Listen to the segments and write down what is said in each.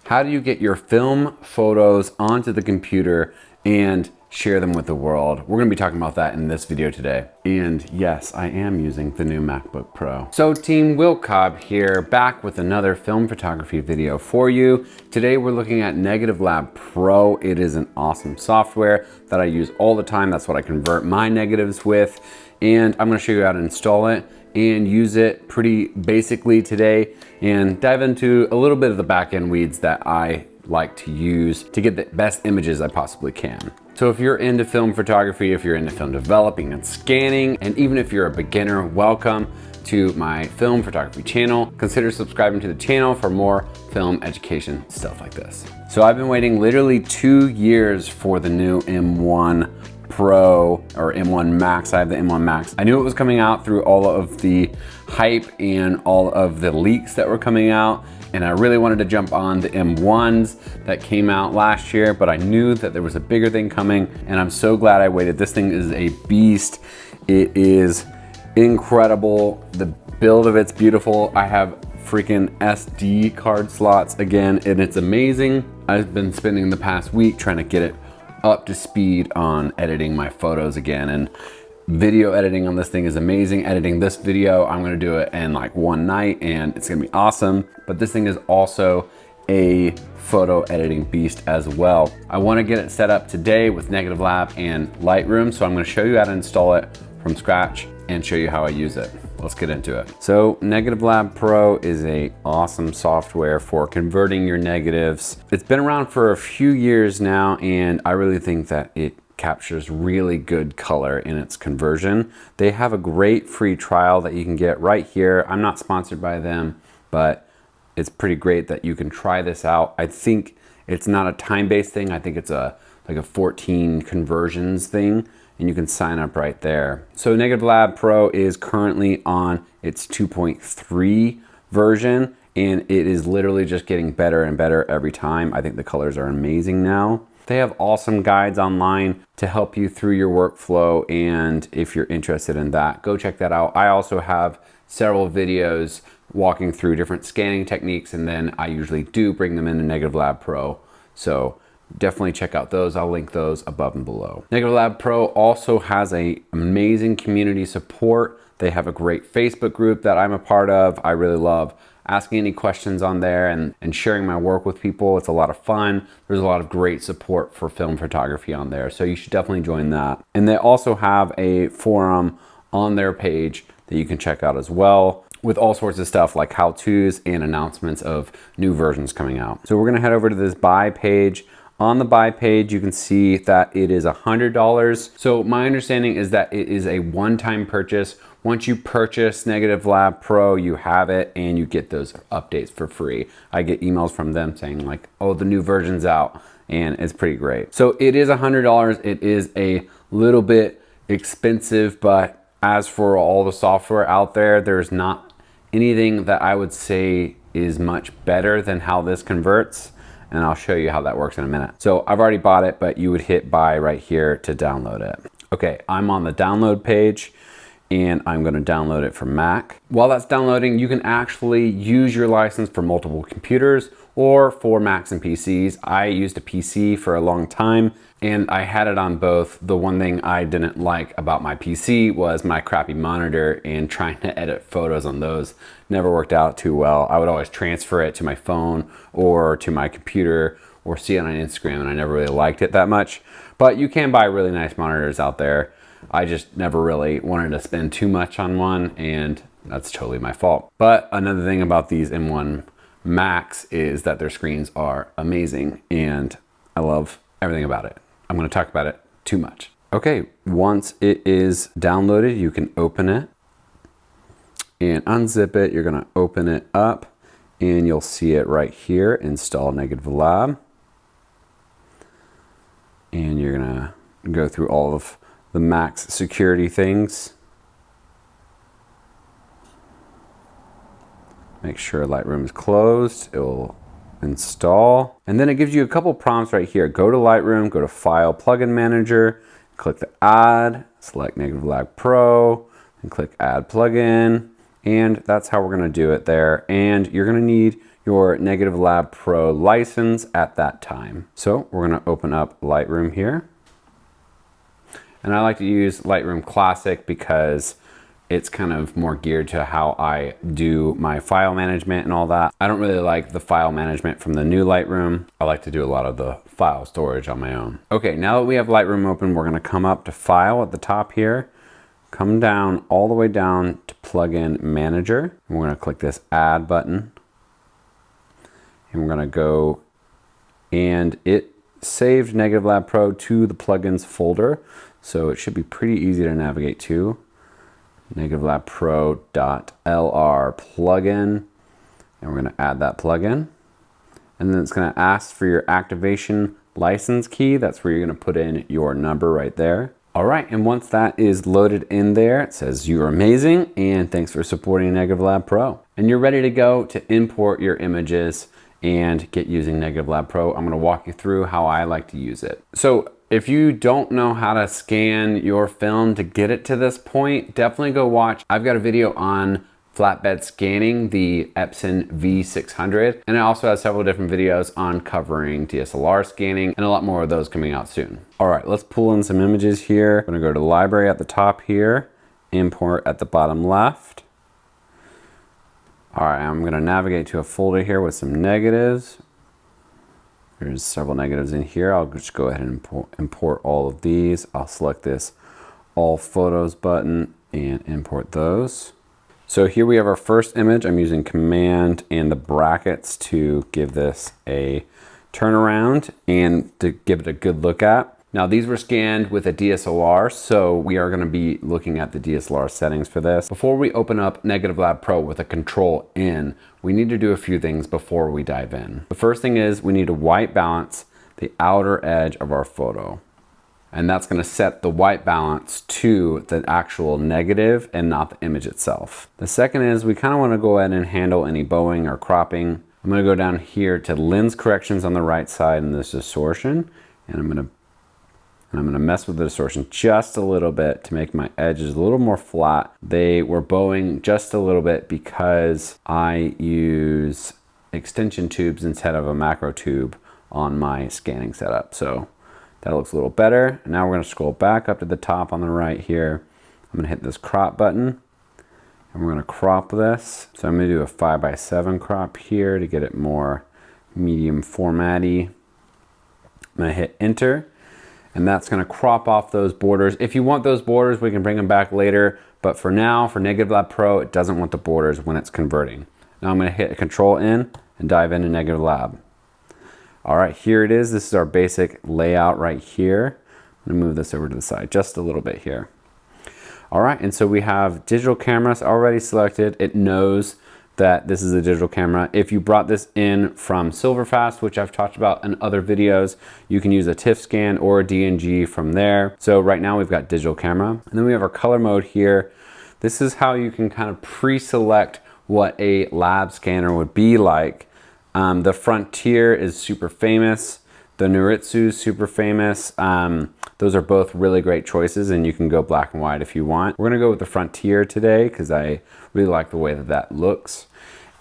How do you get your film photos onto the computer and share them with the world? We're gonna be talking about that in this video today. And yes, I am using the new MacBook Pro. So Team Will Cobb here, back with another film photography video for you. Today we're looking at Negative Lab Pro. It is an awesome software that I use all the time. That's what I convert my negatives with. And I'm gonna show you how to install it and use it pretty basically today and dive into a little bit of the back end weeds that I like to use to get the best images I possibly can. So if you're into film photography, if you're into film developing and scanning, and even if you're a beginner, welcome to my film photography channel. Consider subscribing to the channel for more film education stuff like this. So I've been waiting literally 2 years for the new M1 Pro or M1Max. I have the M1Max. I knew it was coming out through all of the hype and all of the leaks that were coming out, and I really wanted to jump on the M1s that came out last year, but I knew that there was a bigger thing coming, and I'm so glad I waited. This thing is a beast. It is incredible. The build of it's beautiful. I have freaking SD card slots again, and it's amazing. I've been spending the past week trying to get it up to speed on editing my photos again, and video editing on this thing is amazing. Editing this video, I'm gonna do it in like one night and it's gonna be awesome. But this thing is also a photo editing beast as well. I wanna get it set up today with Negative Lab and Lightroom, so I'm gonna show you how to install it from scratch and show you how I use it. Let's get into it. So Negative Lab Pro is a awesome software for converting your negatives. It's been around for a few years now, and I really think that it captures really good color in its conversion. They have a great free trial that you can get right here. I'm not sponsored by them, but it's pretty great that you can try this out. I think it's not a time-based thing. I think it's like a 14 conversions thing, and you can sign up right there. So Negative Lab Pro is currently on its 2.3 version, and it is literally just getting better and better every time. I think the colors are amazing now. They have awesome guides online to help you through your workflow, and if you're interested in that, go check that out. I also have several videos walking through different scanning techniques, and then I usually do bring them into Negative Lab Pro. So definitely check out those. I'll link those above and below. Negative Lab Pro also has an amazing community support. They have a great Facebook group that I'm a part of. I really love asking any questions on there and sharing my work with people. It's a lot of fun. There's a lot of great support for film photography on there, so you should definitely join that. And they also have a forum on their page that you can check out as well, with all sorts of stuff like how-tos and announcements of new versions coming out. So we're gonna head over to this buy page. On the buy page, you can see that it is $100. So my understanding is that it is a one-time purchase. Once you purchase Negative Lab Pro, you have it and you get those updates for free. I get emails from them saying like, oh, the new version's out, and it's pretty great. So it is $100. It is a little bit expensive, but as for all the software out there, there's not anything that I would say is much better than how this converts. And I'll show you how that works in a minute. So I've already bought it, but you would hit buy right here to download it. Okay, I'm on the download page and I'm gonna download it from Mac. While that's downloading, you can actually use your license for multiple computers or for Macs and PCs. I used a PC for a long time and I had it on both. The one thing I didn't like about my PC was my crappy monitor, and trying to edit photos on those never worked out too well. I would always transfer it to my phone or to my computer or see it on Instagram, and I never really liked it that much. But you can buy really nice monitors out there. I just never really wanted to spend too much on one, and that's totally my fault. But another thing about these M1Max is that their screens are amazing, and I love everything about it. I'm gonna talk about it too much. Okay, once it is downloaded, you can open it and unzip it. You're gonna open it up and you'll see it right here, install Negative Lab. And you're gonna go through all of the Max security things. Make sure Lightroom is closed. It will install. And then it gives you a couple prompts right here. Go to Lightroom, go to File, Plugin Manager, click the Add, select Negative Lab Pro, and click Add Plugin. And that's how we're gonna do it there. And you're gonna need your Negative Lab Pro license at that time. So we're gonna open up Lightroom here. And I like to use Lightroom Classic because it's kind of more geared to how I do my file management and all that. I don't really like the file management from the new Lightroom. I like to do a lot of the file storage on my own. Okay, now that we have Lightroom open, we're gonna come up to File at the top here, come down all the way down to Plugin Manager. And we're gonna click this Add button. And we're gonna go, and it saved Negative Lab Pro to the plugins folder. So it should be pretty easy to navigate to. Negative Lab Pro.lr plugin, and we're going to add that plugin, and then it's going to ask for your activation license key. That's where you're going to put in your number right there. All right, and once that is loaded in there, it says you're amazing and thanks for supporting Negative Lab Pro, and you're ready to go to import your images and get using Negative Lab Pro. I'm going to walk you through how I like to use it. So if you don't know how to scan your film to get it to this point, definitely go watch. I've got a video on flatbed scanning the Epson V600, and I also have several different videos on covering DSLR scanning, and a lot more of those coming out soon. All right, let's pull in some images here. I'm gonna go to Library at the top here, Import at the bottom left. All right, I'm gonna navigate to a folder here with some negatives. There's several negatives in here. I'll just go ahead and import all of these. I'll select this All Photos button and import those. So here we have our first image. I'm using Command and the brackets to give this a turnaround and to give it a good look at. Now these were scanned with a DSLR, so we are gonna be looking at the DSLR settings for this. Before we open up Negative Lab Pro with a Control N, we need to do a few things before we dive in. The first thing is we need to white balance the outer edge of our photo. And that's gonna set the white balance to the actual negative and not the image itself. The second is we kinda wanna go ahead and handle any bowing or cropping. I'm gonna go down here to lens corrections on the right side and this distortion, and I'm gonna mess with the distortion just a little bit to make my edges a little more flat. They were bowing just a little bit because I use extension tubes instead of a macro tube on my scanning setup. So that looks a little better. Now we're gonna scroll back up to the top on the right here. I'm gonna hit this crop button and we're gonna crop this. So I'm gonna do a 5:7 crop here to get it more medium formatty. I'm gonna hit enter. And that's gonna crop off those borders. If you want those borders, we can bring them back later. But for now, for Negative Lab Pro, it doesn't want the borders when it's converting. Now I'm gonna hit Control N and dive into Negative Lab. All right, here it is. This is our basic layout right here. I'm gonna move this over to the side just a little bit here. All right, and so we have digital cameras already selected. It knows that this is a digital camera. If you brought this in from Silverfast, which I've talked about in other videos, you can use a TIFF scan or a DNG from there. So right now we've got digital camera. And then we have our color mode here. This is how you can kind of pre-select what a lab scanner would be like. The Frontier is super famous. The Noritsu is super famous. Those are both really great choices, and you can go black and white if you want. We're gonna go with the Frontier today because I really like the way that that looks.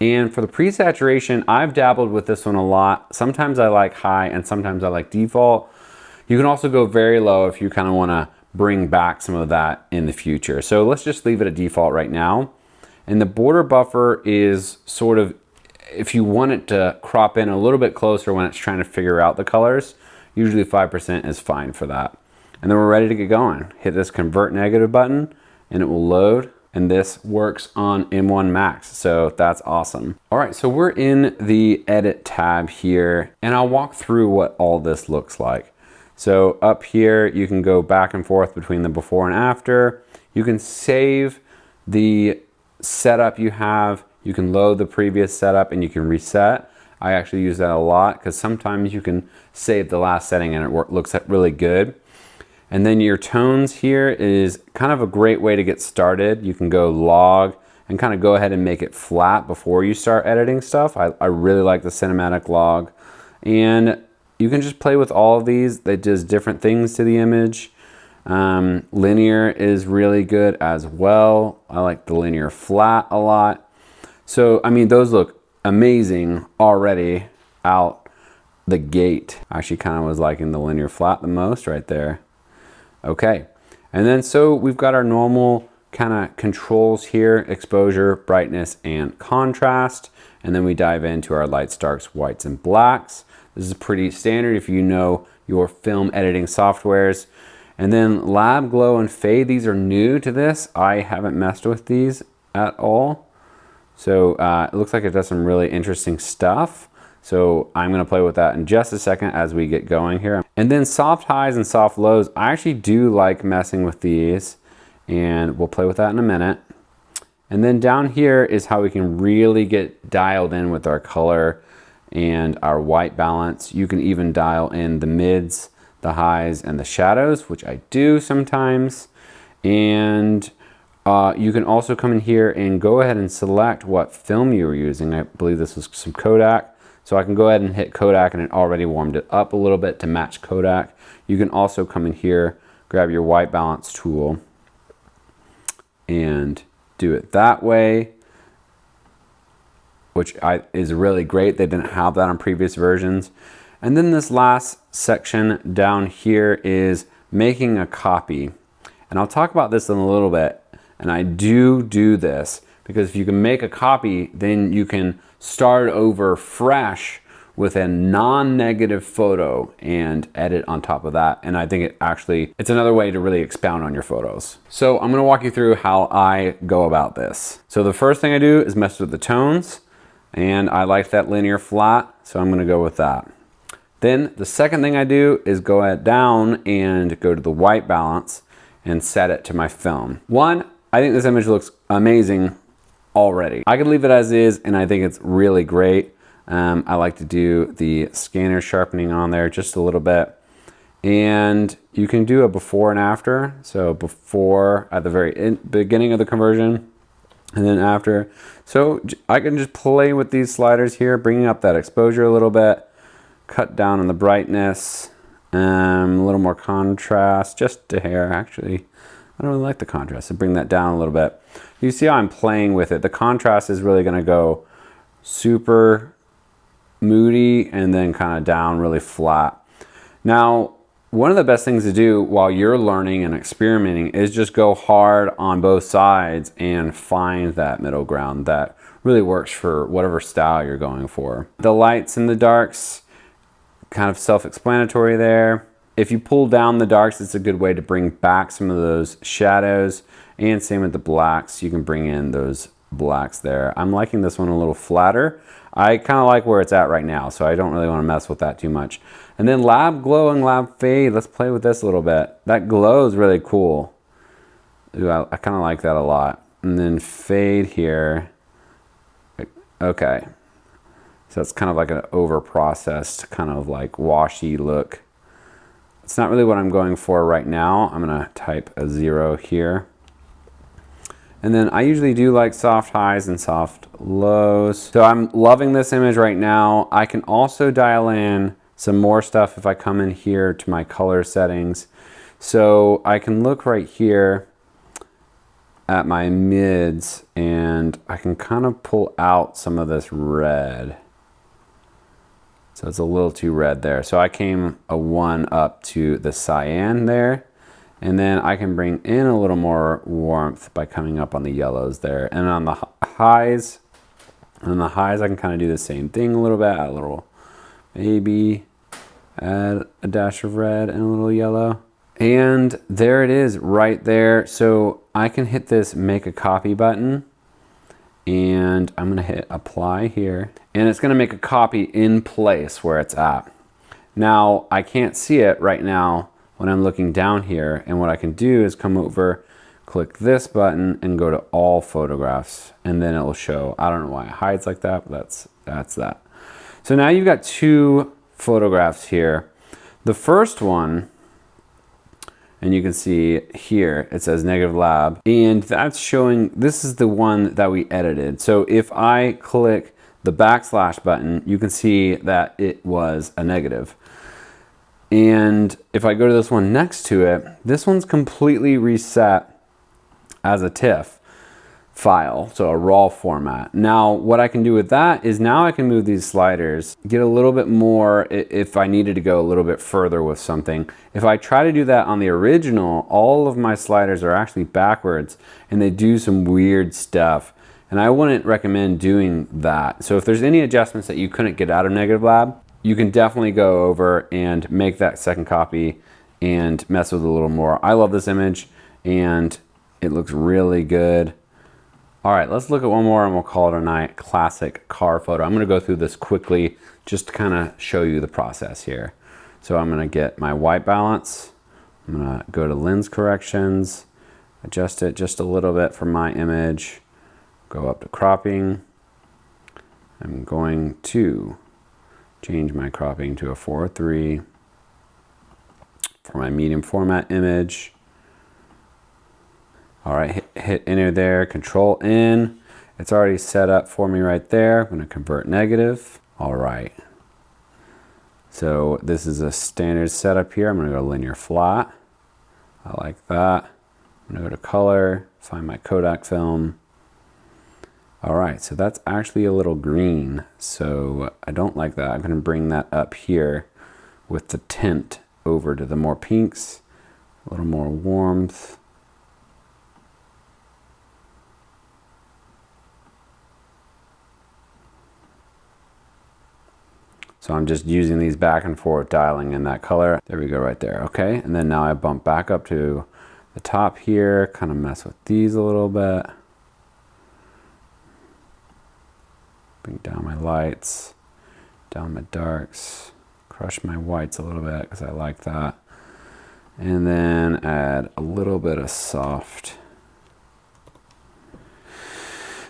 And for the pre-saturation, I've dabbled with this one a lot. Sometimes I like high and sometimes I like default. You can also go very low if you kind of wanna bring back some of that in the future. So let's just leave it at default right now. And the border buffer is sort of, if you want it to crop in a little bit closer when it's trying to figure out the colors, usually 5% is fine for that. And then we're ready to get going. Hit this convert negative button and it will load. And this works on M1Max, so that's awesome. All right, so we're in the edit tab here and I'll walk through what all this looks like. So up here, you can go back and forth between the before and after. You can save the setup you have. You can load the previous setup and you can reset. I actually use that a lot because sometimes you can save the last setting and it looks really good. And then your tones here is kind of a great way to get started. You can go log and kind of go ahead and make it flat before you start editing stuff. I really like the cinematic log. And you can just play with all of these. That does different things to the image. Linear is really good as well. I like the linear flat a lot. So, I mean, those look amazing already out the gate. I actually kind of was liking the linear flat the most right there. Okay, and then so we've got our normal kind of controls here: exposure, brightness, and contrast. And then we dive into our lights, darks, whites, and blacks. This is pretty standard if you know your film editing softwares. And then lab, glow, and fade, these are new to this. I haven't messed with these at all. So it looks like it does some really interesting stuff. So I'm gonna play with that in just a second as we get going here. And then soft highs and soft lows, I actually do like messing with these, and we'll play with that in a minute. And then down here is how we can really get dialed in with our color and our white balance. You can even dial in the mids, the highs, and the shadows, which I do sometimes. And you can also come in here and go ahead and select what film you were using. I believe this was some Kodak. So I can go ahead and hit Kodak, and it already warmed it up a little bit to match Kodak. You can also come in here, grab your white balance tool, and do it that way, which is really great. They didn't have that on previous versions. And then this last section down here is making a copy. And I'll talk about this in a little bit. And I do this because if you can make a copy, then you can start over fresh with a non-negative photo and edit on top of that. And I think it's another way to really expound on your photos. So I'm gonna walk you through how I go about this. So the first thing I do is mess with the tones, and I like that linear flat, so I'm gonna go with that. Then the second thing I do is go down and go to the white balance and set it to my film. One, I think this image looks amazing already. I could leave it as is, and I think it's really great. I like to do the scanner sharpening on there just a little bit. And you can do a before and after. So before at the very beginning of the conversion, and then after. So I can just play with these sliders here, bringing up that exposure a little bit, cut down on the brightness, a little more contrast, just a hair actually. I don't really like the contrast, so bring that down a little bit. You see how I'm playing with it. The contrast is really gonna go super moody and then kind of down really flat. Now, one of the best things to do while you're learning and experimenting is just go hard on both sides and find that middle ground that really works for whatever style you're going for. The lights and the darks, kind of self-explanatory there. If you pull down the darks, it's a good way to bring back some of those shadows, and same with the blacks. You can bring in those blacks there. I'm liking this one a little flatter. I kind of like where it's at right now, so I don't really want to mess with that too much. And then lab glow and lab fade, let's play with this a little bit. That glow is really cool. Ooh, I kind of like that a lot. And then fade here. Okay. So it's kind of like an over-processed, kind of like washy look. It's not really what I'm going for right now. I'm gonna type a 0 here. And then I usually do like soft highs and soft lows. So I'm loving this image right now. I can also dial in some more stuff if I come in here to my color settings. So I can look right here at my mids, and I can kind of pull out some of this red. So it's a little too red there. So I came a 1 up to the cyan there. And then I can bring in a little more warmth by coming up on the yellows there. And on the highs, I can kind of do the same thing a little bit. Add a little, maybe add a dash of red and a little yellow. And there it is right there. So I can hit this make a copy button, and I'm gonna hit apply here. And it's gonna make a copy in place where it's at. Now, I can't see it right now when I'm looking down here, and what I can do is come over, click this button, and go to all photographs, and then it will show. I don't know why it hides like that, but that's that. So now you've got 2 photographs here. The first one, and you can see here, it says negative lab, and that's showing, this is the one that we edited. So if I click the backslash button, you can see that it was a negative. And if I go to this one next to it, this one's completely reset as a TIFF file, so a raw format. Now, what I can do with that is now I can move these sliders, get a little bit more if I needed to go a little bit further with something. If I try to do that on the original, all of my sliders are actually backwards and they do some weird stuff. And I wouldn't recommend doing that. So if there's any adjustments that you couldn't get out of Negative Lab, you can definitely go over and make that second copy and mess with it a little more. I love this image and it looks really good. All right, let's look at one more and we'll call it a night. Classic car photo. I'm gonna go through this quickly just to kind of show you the process here. So I'm gonna get my white balance. I'm gonna go to lens corrections, adjust it just a little bit for my image, go up to cropping. I'm going to change my cropping to a 4:3 for my medium format image. All right, hit enter there, Control N. It's already set up for me right there. I'm gonna convert negative. All right. So this is a standard setup here. I'm gonna go linear flat. I like that. I'm gonna go to color, find my Kodak film. All right, so that's actually a little green. So I don't like that. I'm gonna bring that up here with the tint over to the more pinks, a little more warmth. So I'm just using these back and forth, dialing in that color. There we go right there, okay? And then now I bump back up to the top here, kind of mess with these a little bit. Bring down my lights, down my darks, crush my whites a little bit because I like that. And then add a little bit of soft.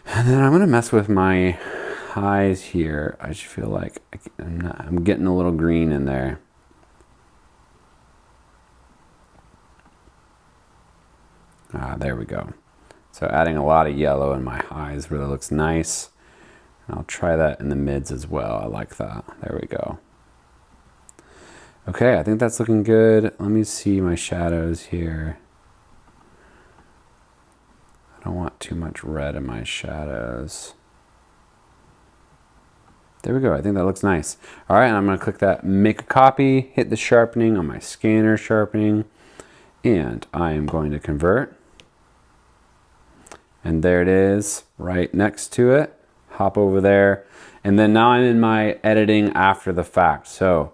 And then I'm gonna mess with my highs here. I just feel like I'm getting a little green in there. There we go. So adding a lot of yellow in my highs really looks nice. And I'll try that in the mids as well. I like that. There we go. Okay, I think that's looking good. Let me see my shadows here. I don't want too much red in my shadows. There we go, I think that looks nice. All right, and I'm gonna click that make a copy, hit the sharpening on my scanner sharpening, and I am going to convert. And there it is, right next to it. Hop over there. And then now I'm in my editing after the fact. So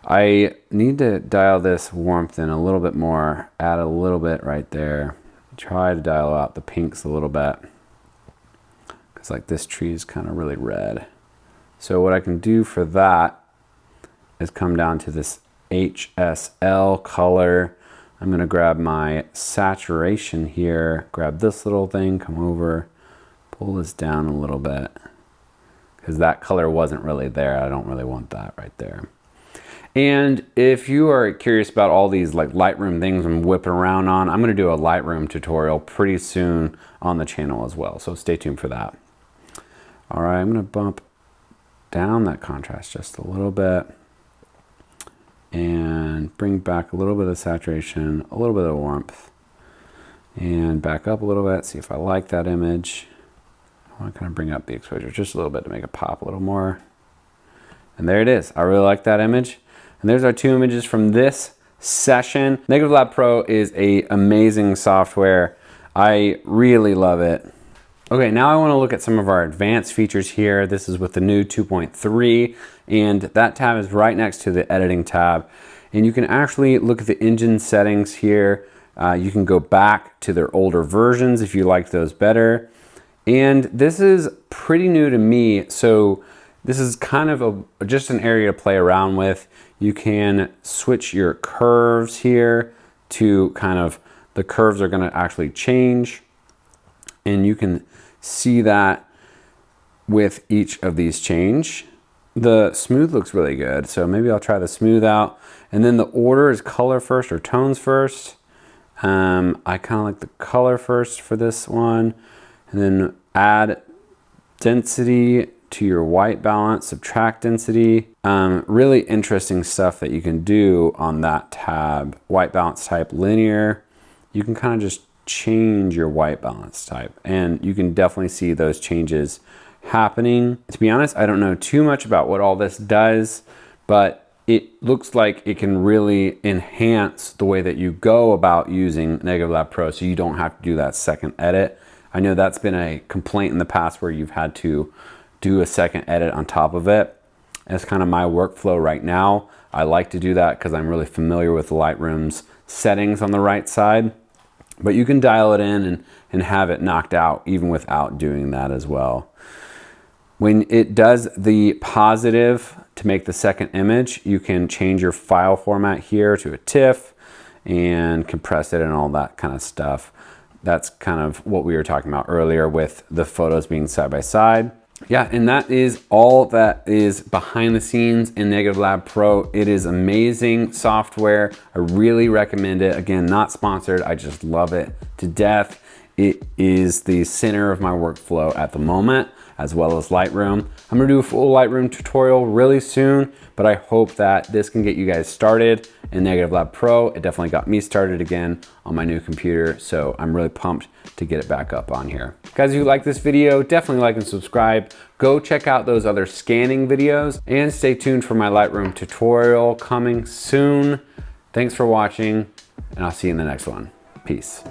I need to dial this warmth in a little bit more, add a little bit right there. Try to dial out the pinks a little bit. Because like this tree is kind of really red. So what I can do for that is come down to this HSL color. I'm gonna grab my saturation here, grab this little thing, come over, pull this down a little bit, because that color wasn't really there. I don't really want that right there. And if you are curious about all these like Lightroom things I'm whipping around on, I'm gonna do a Lightroom tutorial pretty soon on the channel as well. So stay tuned for that. All right, I'm gonna bump down that contrast just a little bit and bring back a little bit of saturation, a little bit of warmth, and back up a little bit, see if I like that image. I want to kind of bring up the exposure just a little bit to make it pop a little more. And there it is. I really like that image. And there's our two images from this session. Negative Lab Pro is an amazing software. I really love it. Okay, now I want to look at some of our advanced features here. This is with the new 2.3, and that tab is right next to the editing tab. And you can actually look at the engine settings here. You can go back to their older versions if you liked those better. And this is pretty new to me, so this is kind of just an area to play around with. You can switch your curves here to kind of, the curves are gonna actually change, and you can see that with each of these change. The smooth looks really good, so maybe I'll try the smooth out. And then the order is color first or tones first. I kind of like the color first for this one, and then add density to your white balance, subtract density. Really interesting stuff that you can do on that tab. White balance type linear. You can kind of just change your white balance type, and you can definitely see those changes happening. To be honest, I don't know too much about what all this does, but it looks like it can really enhance the way that you go about using Negative Lab Pro, so you don't have to do that second edit. I know that's been a complaint in the past where you've had to do a second edit on top of it. That's kind of my workflow right now. I like to do that because I'm really familiar with Lightroom's settings on the right side, but you can dial it in and have it knocked out even without doing that as well. When it does the positive to make the second image, you can change your file format here to a TIFF and compress it and all that kind of stuff. That's kind of what we were talking about earlier with the photos being side by side. Yeah, and that is all that is behind the scenes in Negative Lab Pro. It is amazing software. I really recommend it. Again, not sponsored. I just love it to death. It is the center of my workflow at the moment, as well as Lightroom. I'm gonna do a full Lightroom tutorial really soon, but I hope that this can get you guys started in Negative Lab Pro. It definitely got me started again on my new computer, so I'm really pumped to get it back up on here. Guys, if you like this video, definitely like and subscribe. Go check out those other scanning videos and stay tuned for my Lightroom tutorial coming soon. Thanks for watching, and I'll see you in the next one. Peace.